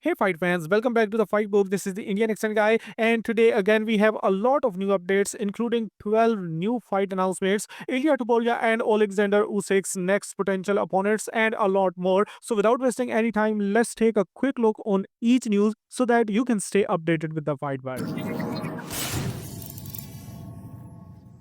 Hey fight fans, welcome back to the Fight Book. This is the Indian accent guy, and today again we have a lot of new updates, including 12 new fight announcements, Ilia Topuria and Alexander Usyk's next potential opponents, and a lot more. So without wasting any time, let's take a quick look on each news so that you can stay updated with the fight world.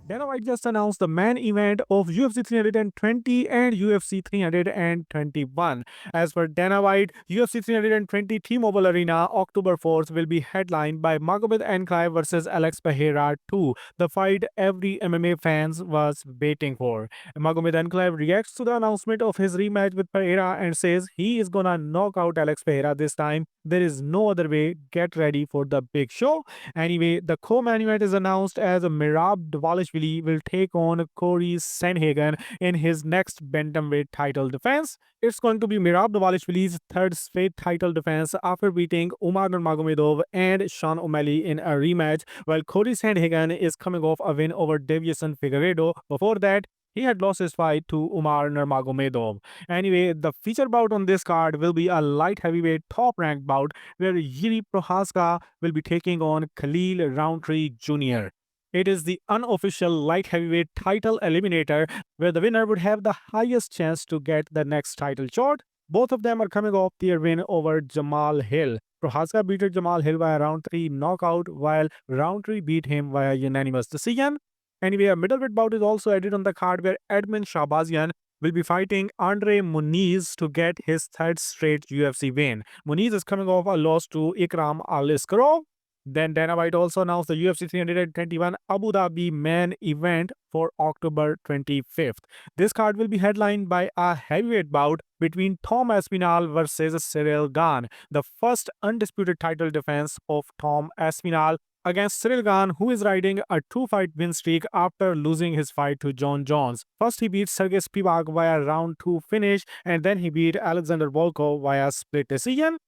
Dana White just announced the main event of UFC 320 and UFC 321. As per Dana White, UFC 320 T-Mobile Arena October 4th will be headlined by Magomed Ankalaev versus Alex Pereira 2, the fight every MMA fans was waiting for. Magomed Ankalaev reacts to the announcement of his rematch with Pereira and says he is gonna knock out Alex Pereira this time. There is no other way. Get ready for the big show. Anyway, the co-main event is announced as Mirab Dvalishvili will take on Corey Sandhagen in his next bantamweight title defense. It's going to be Mirab Dvalishvili's third straight title defense after beating Umar Nurmagomedov and Sean O'Malley in a rematch, while Corey Sandhagen is coming off a win over Davison Figueiredo. Before that, he had lost his fight to Umar Nurmagomedov. Anyway, the feature bout on this card will be a light heavyweight top ranked bout where Yuri Prohaska will be taking on Khalil Roundtree Jr. It is the unofficial light heavyweight title eliminator where the winner would have the highest chance to get the next title shot. Both of them are coming off their win over Jamal Hill. Prohaska beat Jamal Hill via round 3 knockout, while Roundtree beat him via unanimous decision. Anyway, a middleweight bout is also added on the card where Edmund Shahbazian will be fighting Andre Muniz to get his third straight UFC win. Muniz is coming off a loss to Ikram Aliskerov. Then Dana White also announced the UFC 321 Abu Dhabi main event for October 25th. This card will be headlined by a heavyweight bout between Tom Aspinall versus Cyril Gane, the first undisputed title defense of Tom Aspinall against Cyril Gane, who is riding a two-fight win streak after losing his fight to Jon Jones. First, he beat Sergey Spivak via round 2 finish, and then he beat Alexander Volkov via split decision.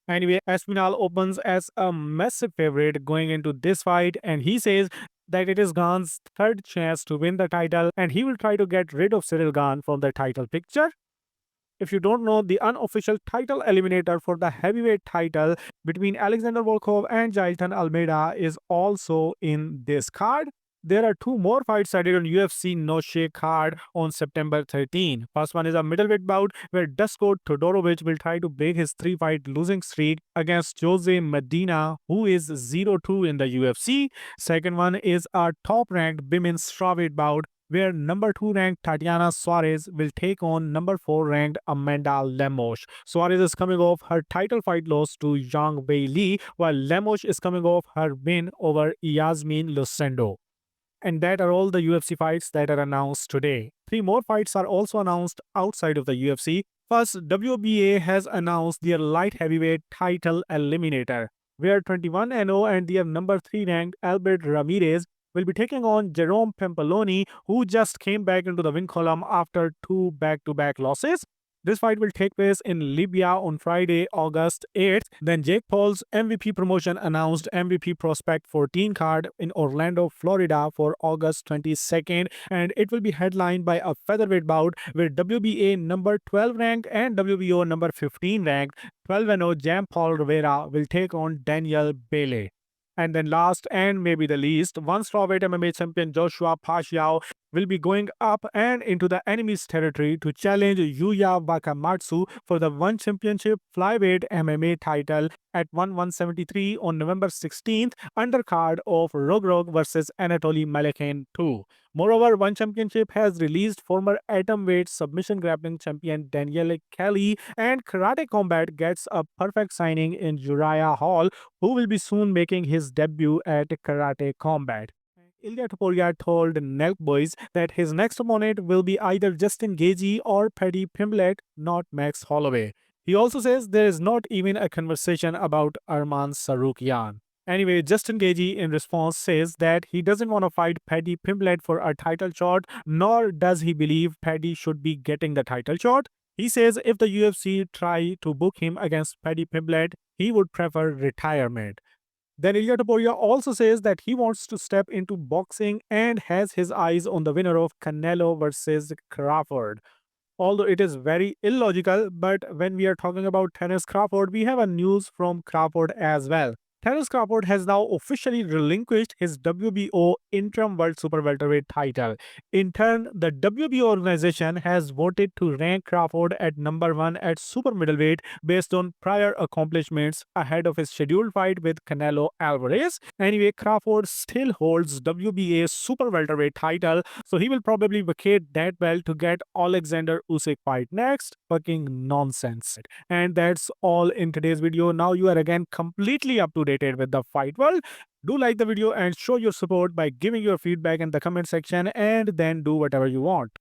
Anyway, Aspinall opens as a massive favorite going into this fight, and he says that it is Gane's third chance to win the title, and he will try to get rid of Cyril Gane from the title picture. If you don't know, the unofficial title eliminator for the heavyweight title between Alexander Volkov and Jailton Almeida is also in this card. There are two more fights added on UFC No Shake card on September 13. First one is a middleweight bout where Dusko Todorovic will try to break his three-fight losing streak against Jose Medina, who is 0-2 in the UFC. Second one is a top-ranked women's strawweight bout where number 2 ranked Tatiana Suarez will take on number 4 ranked Amanda Lemos. Suarez is coming off her title fight loss to Zhang Weili, while Lemos is coming off her win over Yasmin Lucendo. And that are all the UFC fights that are announced today. 3 more fights are also announced outside of the UFC. First, WBA has announced their light heavyweight title eliminator, where 21-0 and their number 3 ranked Albert Ramirez will be taking on Jerome Pampaloni, who just came back into the win column after 2 back-to-back losses. This fight will take place in Libya on Friday, August 8th. Then Jake Paul's MVP promotion announced MVP Prospect 14 card in Orlando, Florida for August 22nd, and it will be headlined by a featherweight bout where WBA number 12 ranked and WBO number 15 ranked 12-0 Jam Paul Rivera will take on Daniel Bailey. And then last and maybe the least, one strawweight MMA champion Joshua Pacquiao will be going up and into the enemy's territory to challenge Yuya Wakamatsu for the One Championship flyweight MMA title at 173 on November 16th, undercard of Rogrog versus Anatoly Malekhin 2. Moreover, One Championship has released former atomweight submission grappling champion Danielle Kelly, and Karate Combat gets a perfect signing in Uriah Hall, who will be soon making his debut at Karate Combat. Ilia Topuria told Nelk Boys that his next opponent will be either Justin Gaethje or Paddy Pimblett, not Max Holloway. He also says there is not even a conversation about Arman Sarukian. Anyway, Justin Gaethje in response says that he doesn't want to fight Paddy Pimblett for a title shot, nor does he believe Paddy should be getting the title shot. He says if the UFC try to book him against Paddy Pimblett, he would prefer retirement. Then Ilia Topuria also says that he wants to step into boxing and has his eyes on the winner of Canelo versus Crawford. although it is very illogical. But when we are talking about Terence Crawford, we have a news from Crawford as well. Terence Crawford has now officially relinquished his WBO interim world super welterweight title. In turn, the WBO organization has voted to rank Crawford at number 1 at super middleweight based on prior accomplishments ahead of his scheduled fight with Canelo Alvarez. Anyway, Crawford still holds WBA super welterweight title, so he will probably vacate that belt to get Alexander Usyk fight next. Fucking nonsense. And that's all in today's video. Now you are again completely up to date with the fight world. Do like the video and show your support by giving your feedback in the comment section, and then do whatever you want.